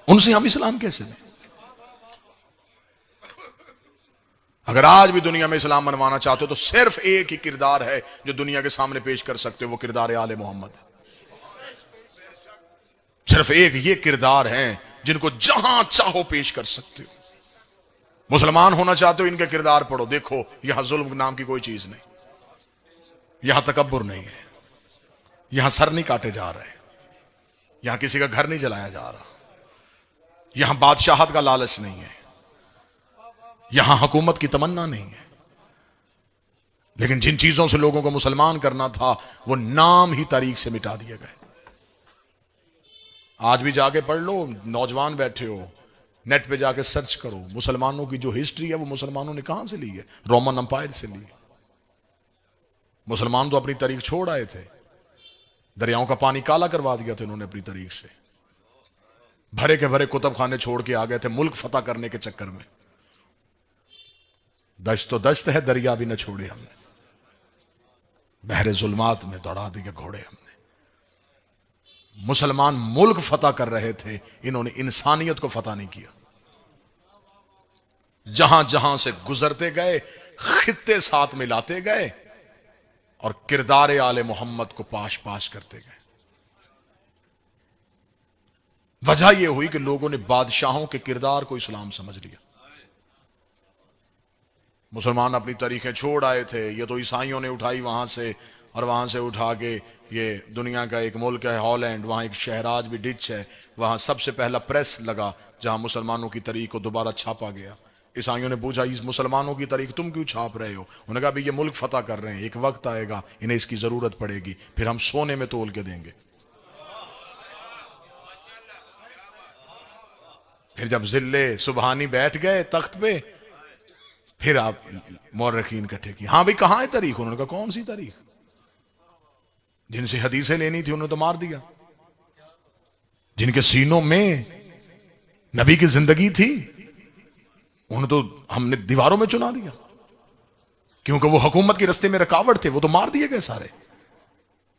उनसे हम इस्लाम कैसे दें? अगर आज भी दुनिया में इस्लाम मनवाना चाहते हो तो सिर्फ एक ही किरदार है जो दुनिया के सामने पेश कर सकते हो, वो किरदार आले मोहम्मद है। सिर्फ एक ये किरदार हैं जिनको जहां चाहो पेश कर सकते हो। मुसलमान होना चाहते हो, इनके किरदार पढ़ो, देखो यहां जुल्म नाम की कोई चीज नहीं, यहां तकब्बुर नहीं है, यहां सर नहीं काटे जा रहे, यहां किसी का घर नहीं जलाया जा रहा, यहां बादशाहत का लालच नहीं है, यहां हुकूमत की तमन्ना नहीं है। लेकिन जिन चीजों से लोगों को मुसलमान करना था वो नाम ही तारीख से मिटा दिए गए। आज भी जाके पढ़ लो, नौजवान बैठे हो, नेट पे जाके सर्च करो, मुसलमानों की जो हिस्ट्री है वो मुसलमानों ने कहां से ली है? रोमन अंपायर से ली है। मुसलमान तो अपनी तारीख छोड़ आए थे, दरियाओं का पानी काला करवा दिया था इन्होंने अपनी तारीख से, भरे के भरे कुतुब खाने छोड़ के आ गए थे मुल्क फतह करने के चक्कर में। दश्त तो दश्त है, दरिया भी न छोड़े हमने, बहरे जुल्मात में दौड़ा दिए घोड़े हमने। मुसलमान मुल्क फतह कर रहे थे, इन्होंने इंसानियत को फतह नहीं किया। जहां जहां से गुजरते गए खित्ते साथ मिलाते गए और किरदार आले मोहम्मद को पाश पाश करते गए। वजह यह हुई कि लोगों ने बादशाहों के किरदार को इस्लाम समझ लिया। मुसलमान अपनी तारीखें छोड़ आए थे, ये तो ईसाइयों ने उठाई वहां से, और वहां से उठा के ये दुनिया का एक मुल्क है हॉलैंड, वहां एक शहराज भी डिच है, वहां सबसे पहला प्रेस लगा जहां मुसलमानों की तारीख को दोबारा छापा गया। ईसाइयों ने पूछा इस मुसलमानों की तारीख तुम क्यों छाप रहे हो? उन्होंने कहा भाई ये मुल्क फतह कर रहे हैं, एक वक्त आएगा इन्हें इसकी जरूरत पड़ेगी, फिर हम सोने में तोल के देंगे। फिर जब जिले सुबहानी बैठ गए तख्त पे, फिर आप मौरखीन इकट्ठे की, हाँ भाई कहां है तारीख? उन्होंने कहा कौन सी तारीख? जिनसे हदीसें लेनी थी उन्होंने तो मार दिया, जिनके सीनों में नबी की जिंदगी थी उन्हें तो हमने दीवारों में चुना दिया, क्योंकि वो हुकूमत के रास्ते में रुकावट थे, वो तो मार दिए गए सारे।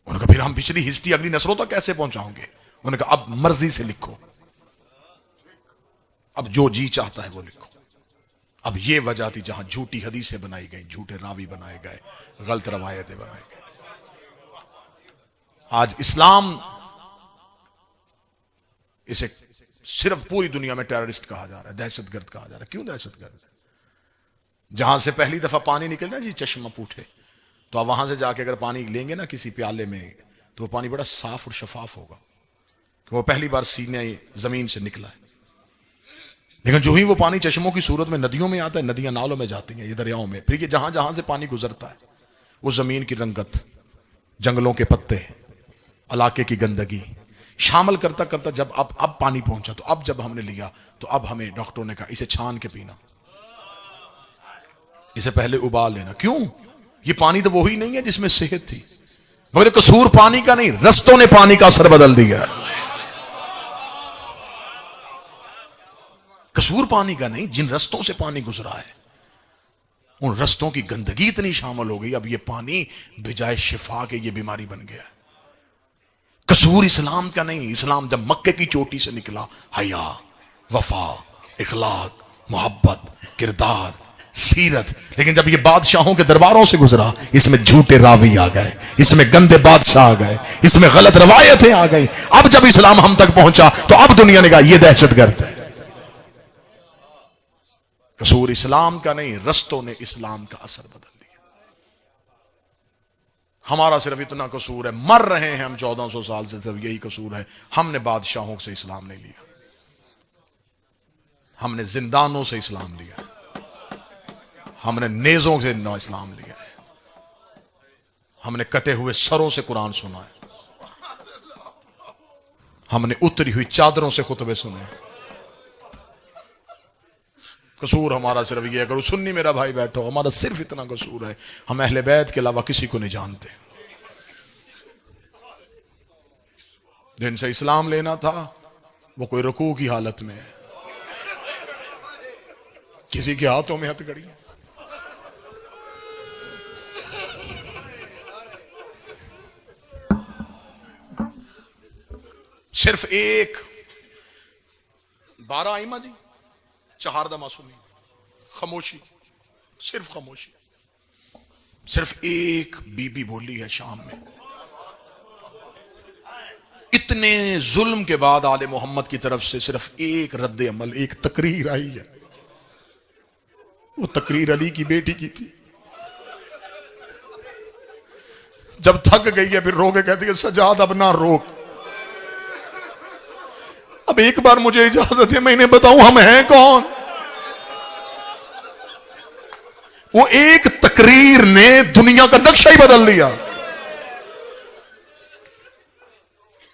उन्होंने कहा फिर हम पिछली हिस्ट्री अगली नस्लों तक कैसे पहुंचाओगे? उन्होंने कहा अब मर्जी से लिखो, अब जो जी चाहता है वो लिखो। अब ये वजह थी जहां झूठी हदीसें बनाई गई, झूठे रावी बनाए गए, गलत रवायतें बनाई गई। आज इस्लाम इसे सिर्फ पूरी दुनिया में टेररिस्ट कहा जा रहा है, दहशतगर्द कहा जा रहा है। क्यों दहशतगर्द? जहां से पहली दफा पानी निकलना जी चश्मा पूठे, तो आप वहां से जाके अगर पानी लेंगे ना किसी प्याले में, तो वो पानी बड़ा साफ और शफाफ होगा, कि वो पहली बार सीने जमीन से निकला है। लेकिन जो ही वो पानी चश्मों की सूरत में नदियों में आता है, नदियां नालों में जाती हैं, ये दरियाओं में, फिर ये जहां जहां से पानी गुजरता है वो जमीन की रंगत, जंगलों के पत्ते, इलाके की गंदगी शामिल करता करता जब अब पानी पहुंचा, तो अब जब हमने लिया तो अब हमें डॉक्टरों ने कहा इसे छान के पीना, इसे पहले उबाल लेना। क्यों? ये पानी तो वही नहीं है जिसमें सेहत थी, मगर कसूर पानी का नहीं, रस्तों ने पानी का असर बदल दिया। कसूर पानी का नहीं, जिन रस्तों से पानी गुजरा है उन रस्तों की गंदगी इतनी शामिल हो गई, अब ये पानी बिजाय शिफा के ये बीमारी बन गया। कसूर इस्लाम का नहीं, इस्लाम जब मक्के की चोटी से निकला, हया, वफा, इखलाक, मोहब्बत, किरदार, सीरत, लेकिन जब ये बादशाहों के दरबारों से गुजरा, इसमें झूठे रावी आ गए, इसमें गंदे बादशाह आ गए, इसमें गलत रवायतें आ गई। अब जब इस्लाम हम तक पहुंचा तो अब दुनिया ने कहा यह दहशतगर्द है। कसूर इस्लाम का नहीं, रस्तों ने इस्लाम का असर बदल दिया। हमारा सिर्फ इतना कसूर है, मर रहे हैं हम 1400 साल से, सिर्फ यही कसूर है, हमने बादशाहों से इस्लाम नहीं लिया, हमने जिंदानों से इस्लाम लिया। हमने नेजों से नौ इस्लाम लिया है, हमने कटे हुए सरों से कुरान सुना है, हमने उतरी हुई चादरों से खुतबे सुने। कसूर हमारा सिर्फ ये, अगर सुन्नी मेरा भाई बैठो, हमारा सिर्फ इतना कसूर है, हम अहले बैत के अलावा किसी को नहीं जानते। जिनसे इस्लाम लेना था वो कोई रुकू की हालत में है, किसी के हाथों में हथकड़ी। सिर्फ एक 12 आइमा जी, चहारदा मासूमी, खामोशी, सिर्फ खामोशी। सिर्फ एक बीबी बोली है शाम में। इतने जुल्म के बाद आले मोहम्मद की तरफ से सिर्फ एक रद्द अमल, एक तकरीर आई है। वो तकरीर अली की बेटी की थी। जब थक गई है फिर रोके कहती है सजाद अब ना रोक, अब एक बार मुझे इजाजत है मैं इन्हें बताऊं हम हैं कौन। वो एक तकरीर ने दुनिया का नक्शा ही बदल दिया।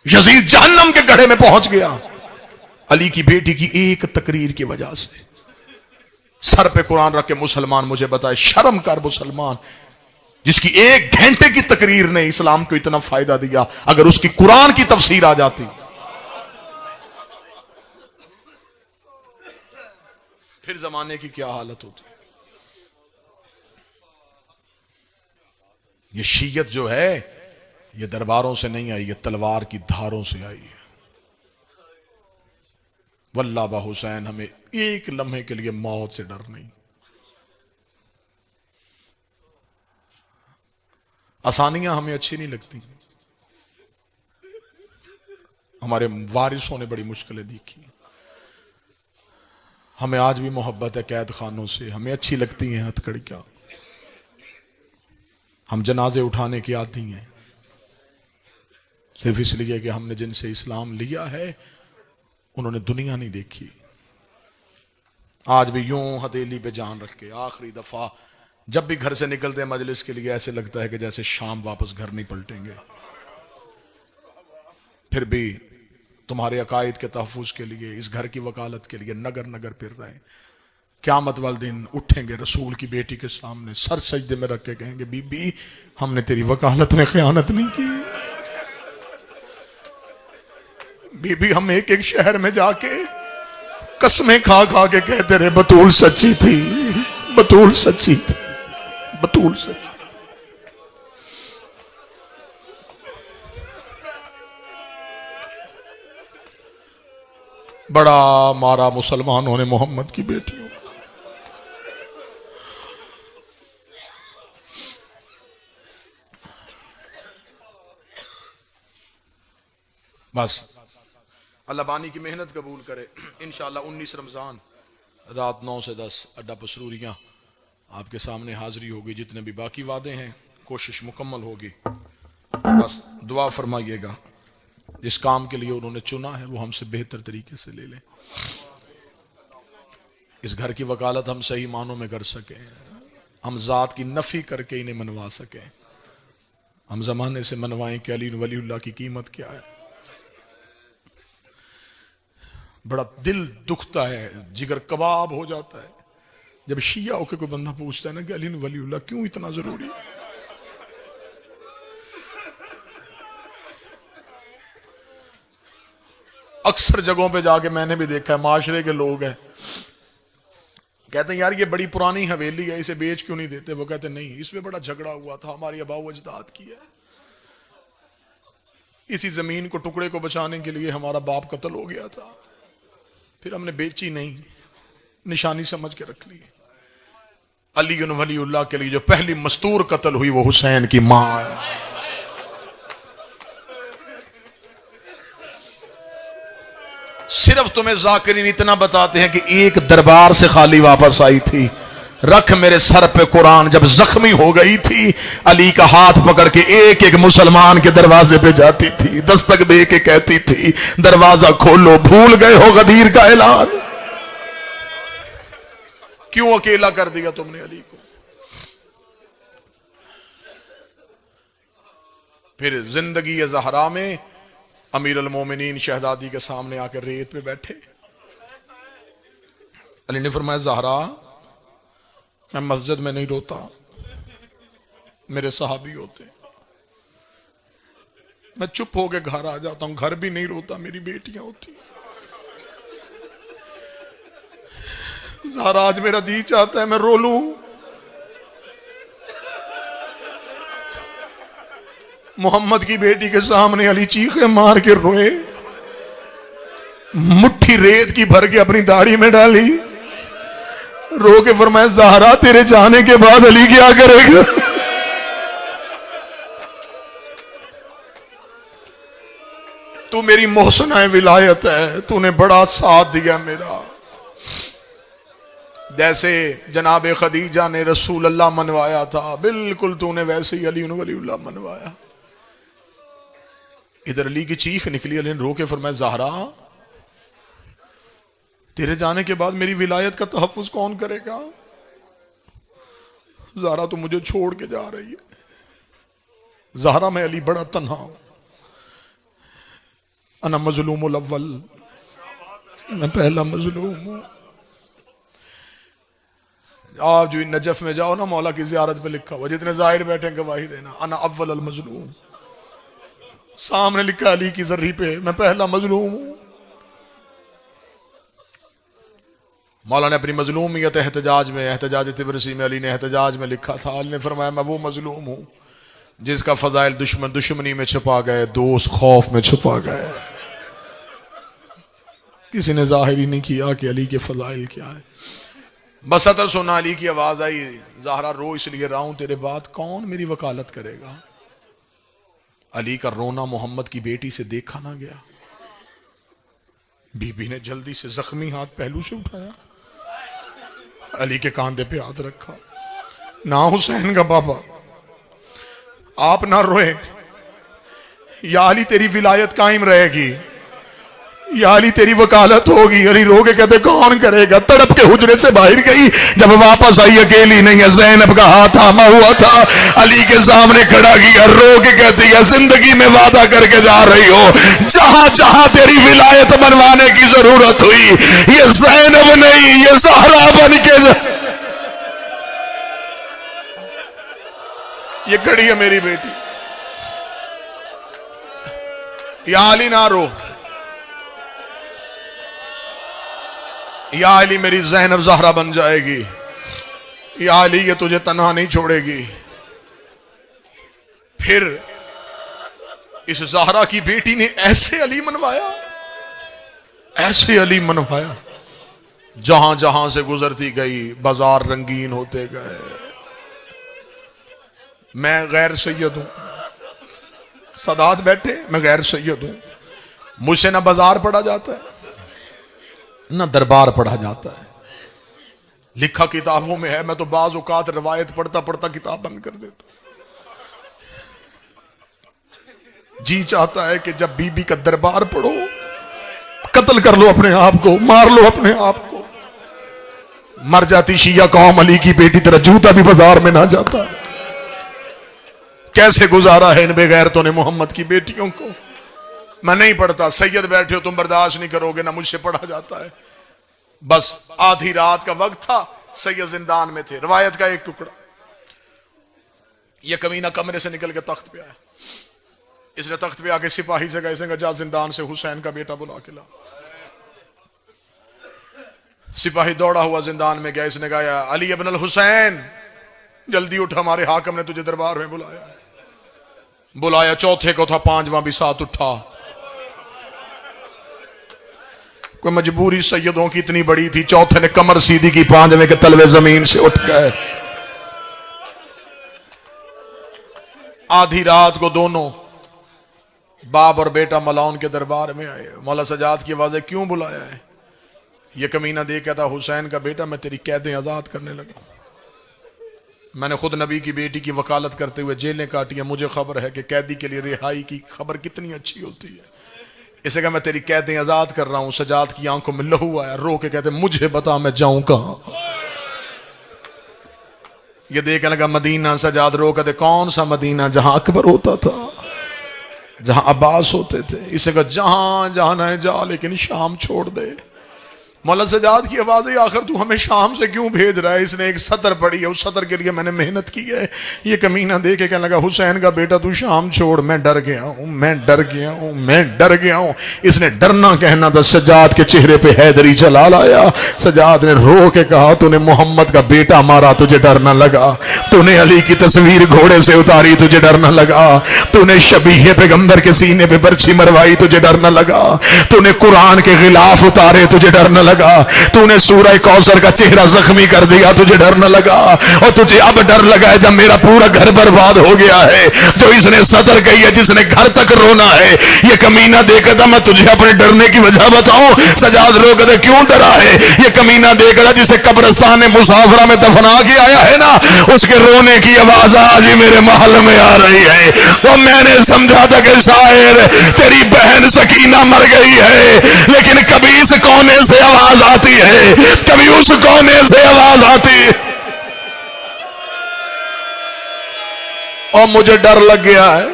यजीद जहन्नम के गड्ढे में पहुंच गया अली की बेटी की एक तकरीर की वजह से। सर पे कुरान रख के मुसलमान मुझे बताए, शर्म कर मुसलमान, जिसकी एक घंटे की तकरीर ने इस्लाम को इतना फायदा दिया, अगर उसकी कुरान की तफसीर आ जाती फिर जमाने की क्या हालत होती। ये शीयत जो है ये दरबारों से नहीं आई, ये तलवार की धारों से आई है। वल्लाह बा हुसैन, हमें एक लम्हे के लिए मौत से डर नहीं। आसानियां हमें अच्छी नहीं लगती, हमारे वारिसों ने बड़ी मुश्किलें देखी। हमें आज भी मोहब्बत है कैद खानों से, हमें अच्छी लगती हैं हथकड़ियां, हम जनाजे उठाने की आती हैं, सिर्फ इसलिए कि हमने जिनसे इस्लाम लिया है उन्होंने दुनिया नहीं देखी। आज भी यूं हथेली पे जान रख के आखिरी दफा जब भी घर से निकलते हैं मजलिस के लिए ऐसे लगता है कि जैसे शाम वापस घर नहीं पलटेंगे। फिर भी तुम्हारे अकायद के तहफ़्फ़ुज़ के लिए, इस घर की वकालत के लिए नगर नगर फिर रहे हैं। क़यामत वाले दिन उठेंगे रसूल की बेटी के सामने, सर सजदे में रख के कहेंगे बीबी हमने तेरी वकालत में खयानत नहीं की। बीबी हम एक एक शहर में जाके कसमें खा खा के कहते रहे बतूल सच्ची थी, बतूल सच्ची थी, बतूल सच्ची। बड़ा मारा मुसलमानों ने मोहम्मद की बेटियों। बस अल्लाह बानी की मेहनत कबूल करे। इंशाअल्लाह 19 रमज़ान रात 9 से 10 अड्डा पसरूरियाँ आपके सामने हाजिरी होगी। जितने भी बाकी वादे हैं कोशिश मुकम्मल होगी। बस दुआ फरमाइएगा, जिस काम के लिए उन्होंने चुना है वो हमसे बेहतर तरीके से ले लें। इस घर की वकालत हम सही मानों में कर सकें, हम ज़ात की नफ़ी करके इन्हें मनवा सकें। हम ज़माने से मनवाएं कि अली वलीउल्लाह की कीमत क्या है। बड़ा दिल दुखता है, जिगर कबाब हो जाता है जब शिया होकर कोई बंदा पूछता है ना कि अली वलीउल्लाह क्यों इतना जरूरी है। अक्सर जगहों पे जाके मैंने भी देखा है, माशरे के लोग हैं कहते हैं यार ये बड़ी पुरानी हवेली है, इसे बेच क्यों नहीं देते। वो कहते नहीं, इसमें बड़ा झगड़ा हुआ था, हमारी अबाऊ अजदाद की है, इसी जमीन को टुकड़े को बचाने के लिए हमारा बाप कत्ल हो गया था, फिर हमने बेची नहीं, निशानी समझ के रख ली। अली वलीउल्लाह के लिए जो पहली मस्तूर कत्ल हुई वो हुसैन की मां है। सिर्फ तुम्हें जाकिरीन इतना बताते हैं कि एक दरबार से खाली वापस आई थी। रख मेरे सर पे कुरान जब जख्मी हो गई थी, अली का हाथ पकड़ के एक एक मुसलमान के दरवाजे पे जाती थी, दस्तक दे के कहती थी दरवाजा खोलो, भूल गए हो गदीर का ऐलान। क्यों अकेला कर दिया तुमने अली को? फिर जिंदगी ज़हरा में अमीर अल मोमिनीन शहजादी के सामने आकर रेत पे बैठे। अली ने फरमाया ज़हरा, मैं मस्जिद में नहीं रोता, मेरे सहाबी होते। मैं चुप होके घर आ जाता हूं, घर भी नहीं रोता, मेरी बेटियां होती। ज़हरा, आज मेरा जी चाहता है मैं रो लूं। मोहम्मद की बेटी के सामने अली चीखे मार के रोए, मुट्ठी रेत की भर के अपनी दाढ़ी में डाली, रो के फरमाया ज़हरा, तेरे जाने के बाद अली क्या करेगा? तू मेरी मोहसना विलायत है, तूने बड़ा साथ दिया मेरा। जैसे जनाब खदीजा ने रसूल अल्लाह मनवाया था, बिल्कुल तूने वैसे ही अली वलीउल्लाह मनवाया। इधर अली की चीख निकली, अली ने रो के फरमाया ज़हरा, तेरे जाने के बाद मेरी विलायत का तहफ़्फ़ुज़ कौन करेगा? ज़हरा, तू मुझे छोड़ के जा रही है। ज़हरा, मैं अली बड़ा तन्हा हूं, अना मज़लूमुल अव्वल, मैं पहला मज़लूम हूं। आप जो नजफ में जाओ ना, मौला की ज़ियारत पे लिखा हुआ, जितने ज़ाहिर बैठे गवाही देना, अना अव्वल अल मज़लूम, सामने लिखा अली की ज़र्री पे, मैं पहला मज़लूम हूं। मौला ने अपनी मज़लूमियत एहतजाज में, एहतजाज तिबरसी में अली ने एहतजाज में लिखा था। अली ने फरमाया मैं वो मज़लूम हूं जिसका फ़ज़ाइल दुश्मन दुश्मनी में छुपा गए, दोस्त खौफ में छुपा गए। किसी ने ज़ाहिर ही नहीं किया कि अली के फ़ज़ाइल क्या है। बस अतर सुना अली की आवाज आई, ज़हरा रो इसलिए रहा हूं, तेरे बाद कौन मेरी वकालत करेगा? अली का रोना मोहम्मद की बेटी से देखा ना गया। बीबी ने जल्दी से जख्मी हाथ पहलू से उठाया, अली के कांधे पे हाथ रखा। ना हुसैन का बाबा, आप ना रोए, या अली तेरी विलायत कायम रहेगी, या अली तेरी वकालत होगी। अली रो के कहते कौन करेगा? तड़प के हुजरे से बाहर गई, जब वापस आई अकेली नहीं है, ज़ैनब का हाथ थामा हुआ था, अली के सामने खड़ा किया, रो के कहती है जिंदगी में वादा करके जा रही हो, जहां जहां तेरी विलायत बनवाने की जरूरत हुई, ये ज़ैनब नहीं, ये ज़हरा बन के ये खड़ी है मेरी बेटी। या अली ना रो, या अली मेरी ज़ैनब ज़हरा बन जाएगी, या अली ये तुझे तन्हा नहीं छोड़ेगी। फिर इस ज़हरा की बेटी ने ऐसे अली मनवाया, ऐसे अली मनवाया, जहां जहां से गुजरती गई बाजार रंगीन होते गए। मैं गैर सैयद हूं, सदात बैठे, मैं गैर सैयद हूं, मुझसे ना बाजार पढ़ा जाता है ना दरबार पढ़ा जाता है, लिखा किताबों में है। मैं तो बाज़ औक़ात रवायत पढ़ता पढ़ता किताब बंद कर देता। जी चाहता है कि जब बीबी का दरबार पढ़ो, कत्ल कर लो अपने आप को, मार लो अपने आप को। मर जाती शिया कौम, अली की बेटी तेरा जूता भी बाजार में ना जाता। कैसे गुजारा है इन बेगैरतों ने मोहम्मद की बेटियों को। मैं नहीं पढ़ता, सैयद बैठे हो तुम बर्दाश्त नहीं करोगे, ना मुझसे पढ़ा जाता है। बस आधी रात का वक्त था, सैयद जिंदान में थे, रवायत का एक टुकड़ा। यह कमीना कमरे से निकल के तख्त पे आया, इसने तख्त पे आके सिपाही से कहा, इसने जा जिंदान से हुसैन का बेटा बुला के ला। सिपाही दौड़ा हुआ जिंदान में गया, इसने कहा अली इब्न अल हुसैन जल्दी उठ, हमारे हाकिम ने तुझे दरबार में बुलाया। बुलाया, चौथे को था, पांचवां भी साथ उठा। कोई मजबूरी सैयदों की इतनी बड़ी थी, चौथे ने कमर सीधी की, पांचवें के तलवे जमीन से उठ गए। आधी रात को दोनों बाप और बेटा मलाउन के दरबार में आए। मौला सजाद की आवाज़ है, क्यों बुलाया है? यह कमीना दे कहता, हुसैन का बेटा मैं तेरी कैदें आजाद करने लगा। मैंने खुद नबी की बेटी की वकालत करते हुए जेलें काटी है, मुझे खबर है कि कैदी के लिए रिहाई की खबर कितनी अच्छी होती है। इसे कहा मैं तेरी कैदें आजाद कर रहा हूं। सजाद की आंखों में लहू आया, रो के कहते मुझे बता मैं जाऊं कहां। ये देखने लगा मदीना। सजाद रो कहते कौन सा मदीना? जहां अकबर होता था, जहां अब्बास होते थे। इसे कहा जहां जाना है जा, लेकिन शाम छोड़ दे। मौला सजाद की आवाज है आखिर तू हमें शाम से क्यों भेज रहा है? इसने एक सतर पढ़ी है, उस सतर के लिए मैंने मेहनत की है। ये कमीना देख के कहने लगा हुसैन का बेटा तू शाम छोड़, मैं डर गया हूं, मैं डर गया हूं, मैं डर गया हूं। इसने डरना कहना था। सजाद के चेहरे पे हैदरी जला लाया। सजाद ने रो के कहा तूने मोहम्मद का बेटा मारा, तुझे डर न लगा? तूने अली की तस्वीर घोड़े से उतारी, तुझे डर न लगा? तूने शबीहे पैगंबर के सीने पे बर्छी मरवाई, तुझे डर न लगा? तूने कुरान के खिलाफ उतारे, तुझे डर न लगा? तूने सूरह कौसर का चेहरा जख्मी कर दिया, तुझे डर न लगा? और तुझे अब डर लगा है जब मेरा पूरा घर बर्बाद हो गया है। जो इसने सदर कही है, जिसने घर तक रोना है, ये कमीना देखा था। मैं तुझे अपने डरने की वजह बताऊं? सजाद रो कहते क्यों डरा है? ये कमीना देखा था जिसे कब्रिस्तान में मुसाफरा में दफना के आया है ना, उसके रोने की आवाज आज भी मेरे महल में आ रही है। वो मैंने समझा था कि शायर तेरी बहन सकीना मर गई है, लेकिन कभी इस कोने से आवाज आती है, कभी उस कोने से आवाज आती है। और मुझे डर लग गया है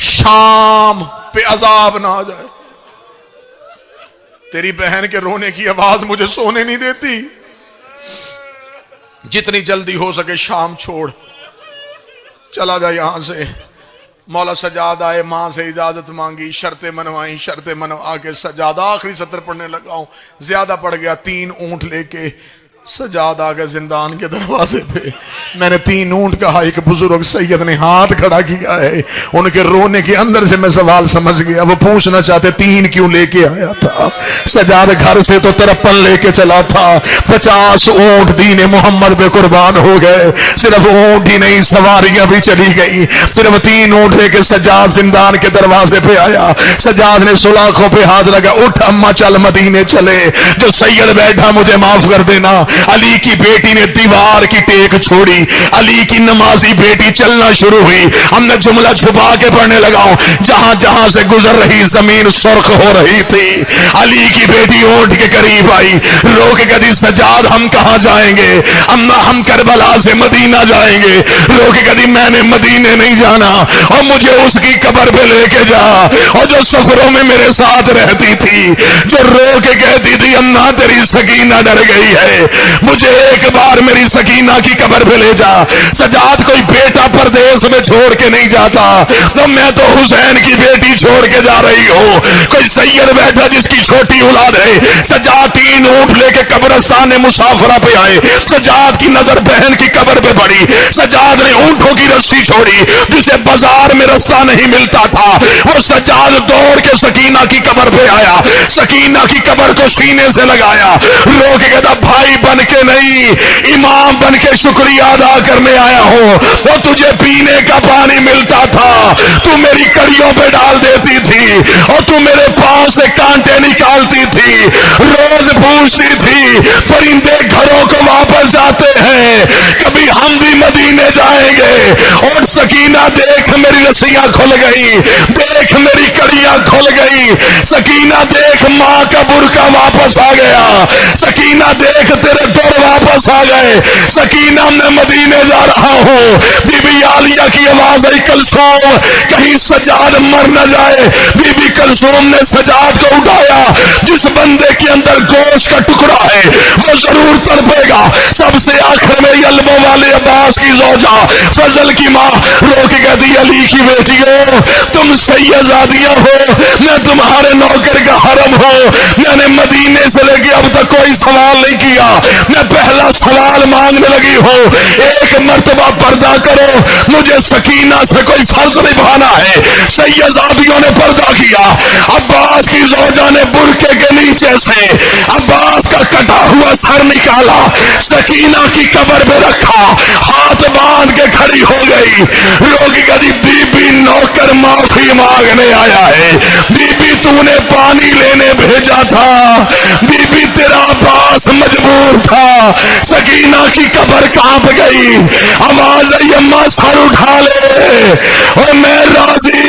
शाम पे अजाब ना आ जाए। तेरी बहन के रोने की आवाज मुझे सोने नहीं देती। जितनी जल्दी हो सके शाम छोड़, चला जा यहां से। मौला सजाद आए, मां से इजाजत मांगी, शर्तें मनवाई, शर्तें मनवा के सजाद आखिरी सत्र पढ़ने लगा हूं, ज्यादा पड़ गया। 3 ऊंट लेके सजाद आ गए जिंदान के दरवाजे पे। मैंने 3 ऊंट कहा, एक बुजुर्ग सैयद ने हाथ खड़ा किया है। उनके रोने के अंदर से मैं सवाल समझ गया। वो पूछना चाहते 3 क्यों लेके आया था? सजाद घर से तो 53 लेके चला था। 50 ऊंट दीने मोहम्मद पे कुर्बान हो गए। सिर्फ ऊंट ही नहीं, सवारियां भी चली गई। सिर्फ 3 ऊंट लेके सजाद जिंदान के दरवाजे पे आया। सजाद ने सुलाखों पे हाथ लगा, उठ अम्मा चल मदीने चले। जो सैयद बैठा मुझे माफ कर देना। अली की बेटी ने दीवार की टेक छोड़ी, अली की नमाजी बेटी चलना शुरू हुई। हमने जुमला छुपा के पढ़ने लगा हूं, जहां जहां से गुजर रही जमीन सुर्ख हो रही थी। अली की बेटी ऊंट के करीब आई, रो के कदी सजाद हम कहां जाएंगे? अम्मा हम करबला से मदीना जाएंगे। रो के कदी मैंने मदीने नहीं जाना, और मुझे उसकी कब्र पे लेके जा। और जो सफरों में मेरे साथ रहती थी, जो रो के कहती थी अम्मा तेरी सकीना डर गई है, मुझे एक बार मेरी सकीना की कब्र पे ले जा। सजाद कोई बेटा परदेश में छोड़ के नहीं जाता, तो मैं तो हुसैन की बेटी छोड़ के जा रही हूं। कोई सैयद बैठा जिसकी छोटी औलाद है। सजाद 3 ऊंट लेके कब्रिस्तान में मुसाफरा पे आए। सजाद की नजर बहन की कब्र पे पड़ी। सजाद ने ऊंटों की रस्सी छोड़ी, जिसे बाजार में रास्ता नहीं मिलता था। वो सजाद दौड़ के सकीना की कब्र पे आया, सकीना की कब्र को सीने से लगाया, रो के कहता भाई बन के नहीं, इमाम बन के शुक्रिया अदा करने आया हूं। वो तुझे पीने का पानी मिलता था, तू मेरी कड़ियों पे डाल देती थी, और तू मेरे पांव से कांटे निकालती थी। रोज पूछती थी परिंदे घरों को वापस जाते हैं, कभी हम भी मदीने जाएंगे। और सकीना देख मेरी रस्सियां खुल गई, देख मेरी कड़ियां खुल गई। सकीना देख मां का बुरका वापस आ गया। सकीना देख तेरे डर वापस आ गए। सकीना मैं मदीने जा रहा हूं। बीबी आलिया की आवाज आई कलसूम कहीं सजाद मर न जाए। बीबी कलसूम ने सजाद को उठाया। जिस बंदे के अंदर गोश्त का टुकड़ा है वो जरूर तड़पेगा। सबसे आखिर में यलबों वाले अब्बास की जोजा फजल की मां रो के कहती अली की बेटी हो, तुम सैयदादियां हो, मैं तुम्हारे नौकर का हरम हो। मैंने मदीने से लेके अब तक कोई सवाल नहीं किया, मैं पहला सवाल मांगने लगी हूं। एक मर्तबा पर्दा करो, मुझे सकीना से कोई फर्ज निभाना है। सैयदादियों ने पर्दा किया। अब्बास की जोजा ने बुरके के नीचे से अब्बास का कटा हुआ सर निकाला, सकीना की कब्र पे रखा, हाथ बांध के खड़ी हो गई। रोगी कदी बीबी नौकर माफी मांगने आया है। बीबी तूने पानी लेने भेजा था, बीबी तेरा अब्बास मजबूर था। सकीना की कब्र कांप गई। आवाज आई अम्मा सर उठा ले, और मैं राजी